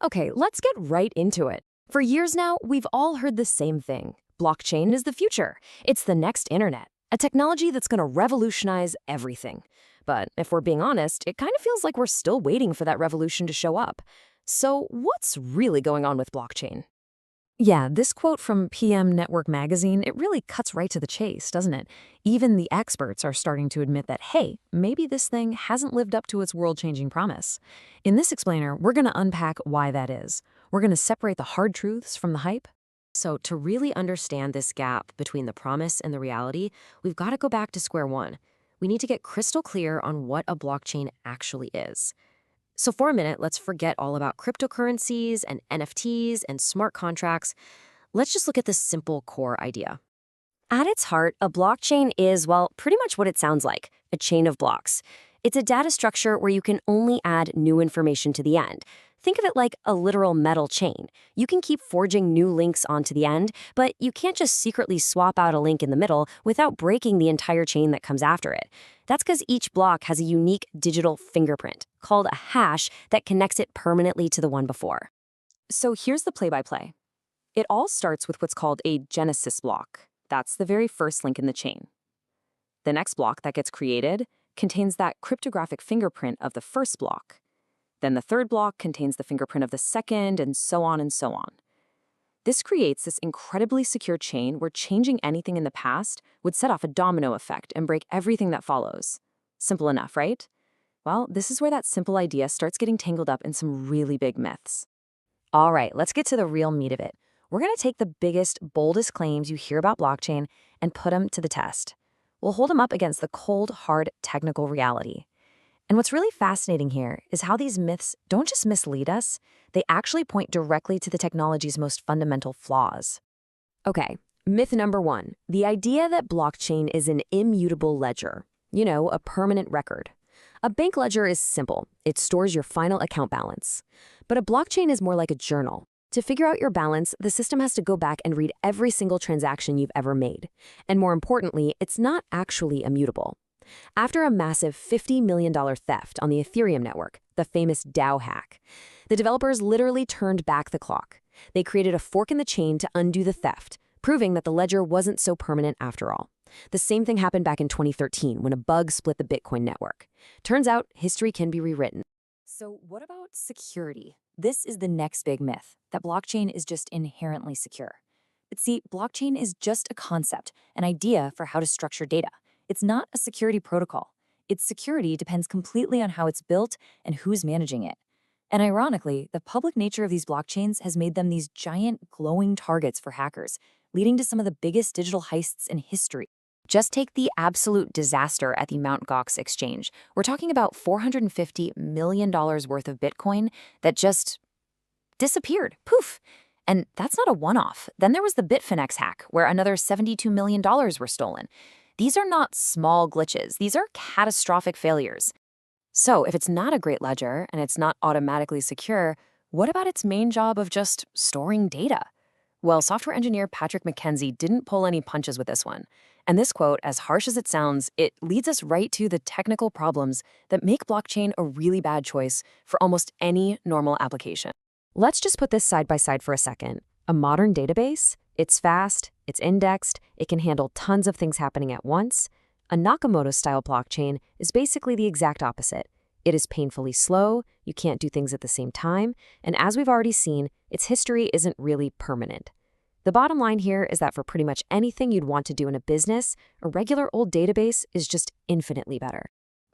Okay, let's get right into it. For years now, we've all heard the same thing. Blockchain is the future. It's the next internet, a technology that's going to revolutionize everything. But if we're being honest, it kind of feels like we're still waiting for that revolution to show up. So, what's really going on with blockchain? Yeah, this quote from PM Network magazine, it really cuts right to the chase, doesn't it? Even the experts are starting to admit that, hey, maybe this thing hasn't lived up to its world-changing promise. In this explainer, we're going to unpack why that is. We're going to separate the hard truths from the hype. So, to really understand this gap between the promise and the reality, we've got to go back to square one. We need to get crystal clear on what a blockchain actually is. So for a minute, let's forget all about cryptocurrencies and NFTs and smart contracts. Let's just look at this simple core idea. At its heart, a blockchain is, well, pretty much what it sounds like, a chain of blocks. It's a data structure where you can only add new information to the end. Think of it like a literal metal chain. You can keep forging new links onto the end, but you can't just secretly swap out a link in the middle without breaking the entire chain that comes after it. That's because each block has a unique digital fingerprint, called a hash, that connects it permanently to the one before. So here's the play-by-play. It all starts with what's called a genesis block. That's the very first link in the chain. The next block that gets created contains that cryptographic fingerprint of the first block. Then the third block contains the fingerprint of the second, and so on and so on. This creates this incredibly secure chain where changing anything in the past would set off a domino effect and break everything that follows. Simple enough, right? Well, this is where that simple idea starts getting tangled up in some really big myths. All right, let's get to the real meat of it. We're going to take the biggest, boldest claims you hear about blockchain and put them to the test. We'll hold them up against the cold, hard, technical reality. And what's really fascinating here is how these myths don't just mislead us, they actually point directly to the technology's most fundamental flaws. Okay, myth number one, the idea that blockchain is an immutable ledger. A permanent record. A bank ledger is simple. It stores your final account balance. But a blockchain is more like a journal. To figure out your balance, the system has to go back and read every single transaction you've ever made. And more importantly, it's not actually immutable. After a massive $50 million theft on the Ethereum network, the famous DAO hack, the developers literally turned back the clock. They created a fork in the chain to undo the theft, proving that the ledger wasn't so permanent after all. The same thing happened back in 2013 when a bug split the Bitcoin network. Turns out, history can be rewritten. So what about security? This is the next big myth, that blockchain is just inherently secure. But see, blockchain is just a concept, an idea for how to structure data. It's not a security protocol. Its security depends completely on how it's built and who's managing it. And ironically, the public nature of these blockchains has made them these giant, glowing targets for hackers, leading to some of the biggest digital heists in history. Just take the absolute disaster at the Mt. Gox exchange. We're talking about $450 million worth of Bitcoin that just disappeared. Poof! And that's not a one-off. Then there was the Bitfinex hack, where another $72 million were stolen. These are not small glitches. These are catastrophic failures. So if it's not a great ledger and it's not automatically secure, what about its main job of just storing data? Well, software engineer Patrick McKenzie didn't pull any punches with this one. And this quote, as harsh as it sounds, it leads us right to the technical problems that make blockchain a really bad choice for almost any normal application. Let's just put this side by side for a second. A modern database? It's fast, it's indexed, it can handle tons of things happening at once. A Nakamoto-style blockchain is basically the exact opposite. It is painfully slow, you can't do things at the same time, and as we've already seen, its history isn't really permanent. The bottom line here is that for pretty much anything you'd want to do in a business, a regular old database is just infinitely better.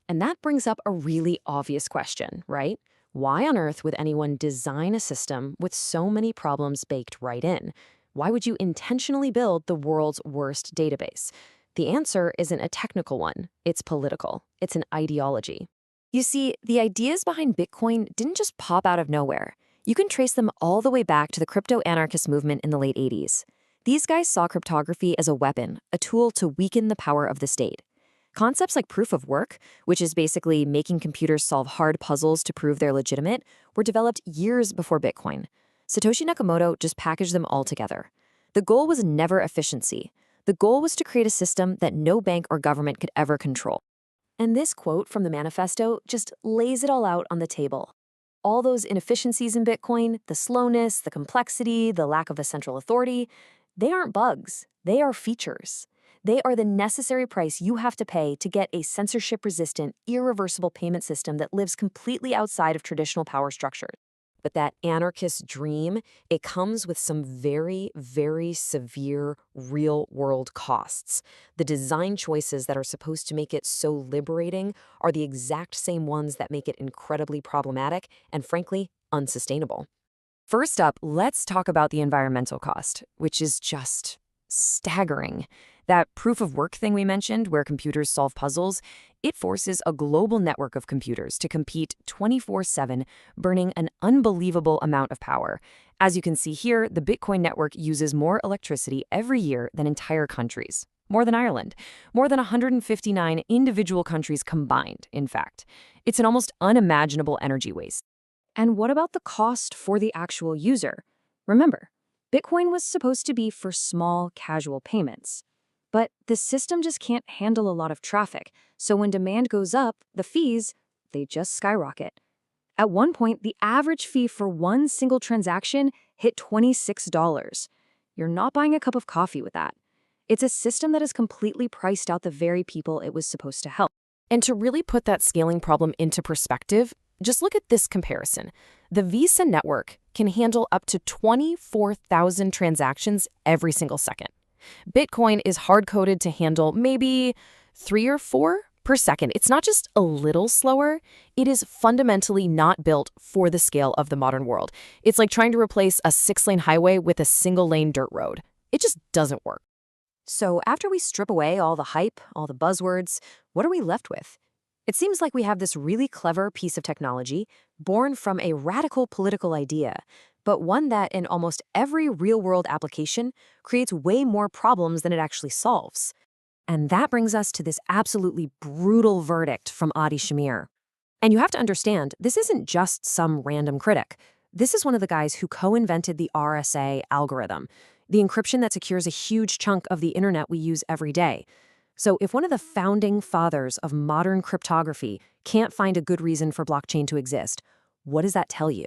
And that brings up a really obvious question, right? Why on earth would anyone design a system with so many problems baked right in? Why would you intentionally build the world's worst database? The answer isn't a technical one. It's political. It's an ideology. You see, the ideas behind Bitcoin didn't just pop out of nowhere. You can trace them all the way back to the crypto-anarchist movement in the late 80s. These guys saw cryptography as a weapon, a tool to weaken the power of the state. Concepts like proof of work, which is basically making computers solve hard puzzles to prove they're legitimate, were developed years before Bitcoin. Satoshi Nakamoto just packaged them all together. The goal was never efficiency. The goal was to create a system that no bank or government could ever control. And this quote from the manifesto just lays it all out on the table. all those inefficiencies in Bitcoin, the slowness, the complexity, the lack of a central authority, they aren't bugs. They are features. They are the necessary price you have to pay to get a censorship-resistant, irreversible payment system that lives completely outside of traditional power structures. But that anarchist dream, it comes with some very, very severe real-world costs. The design choices that are supposed to make it so liberating are the exact same ones that make it incredibly problematic and, frankly, unsustainable. First up, let's talk about the environmental cost, which is just staggering. That proof of work thing we mentioned, where computers solve puzzles, it forces a global network of computers to compete 24/7, burning an unbelievable amount of power. As you can see here, the Bitcoin network uses more electricity every year than entire countries. More than Ireland. More than 159 individual countries combined, in fact. It's an almost unimaginable energy waste. And what about the cost for the actual user? Remember, Bitcoin was supposed to be for small, casual payments. But the system just can't handle a lot of traffic, so when demand goes up, the fees, they just skyrocket. At one point, the average fee for one single transaction hit $26. You're not buying a cup of coffee with that. It's a system that has completely priced out the very people it was supposed to help. And to really put that scaling problem into perspective, just look at this comparison. The Visa network can handle up to 24,000 transactions every single second. Bitcoin is hard-coded to handle maybe 3 or 4 per second. It's not just a little slower, it is fundamentally not built for the scale of the modern world. It's like trying to replace a 6-lane highway with a single-lane dirt road. It just doesn't work. So after we strip away all the hype, all the buzzwords, what are we left with? It seems like we have this really clever piece of technology born from a radical political idea, but one that in almost every real-world application creates way more problems than it actually solves. And that brings us to this absolutely brutal verdict from Adi Shamir. And you have to understand, this isn't just some random critic. This is one of the guys who co-invented the RSA algorithm, the encryption that secures a huge chunk of the internet we use every day. So if one of the founding fathers of modern cryptography can't find a good reason for blockchain to exist, what does that tell you?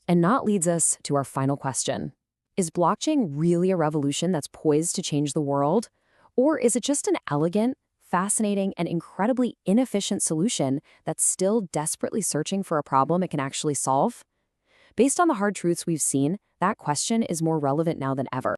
And that leads us to our final question. Is blockchain really a revolution that's poised to change the world? Or is it just an elegant, fascinating, and incredibly inefficient solution that's still desperately searching for a problem it can actually solve? Based on the hard truths we've seen, that question is more relevant now than ever.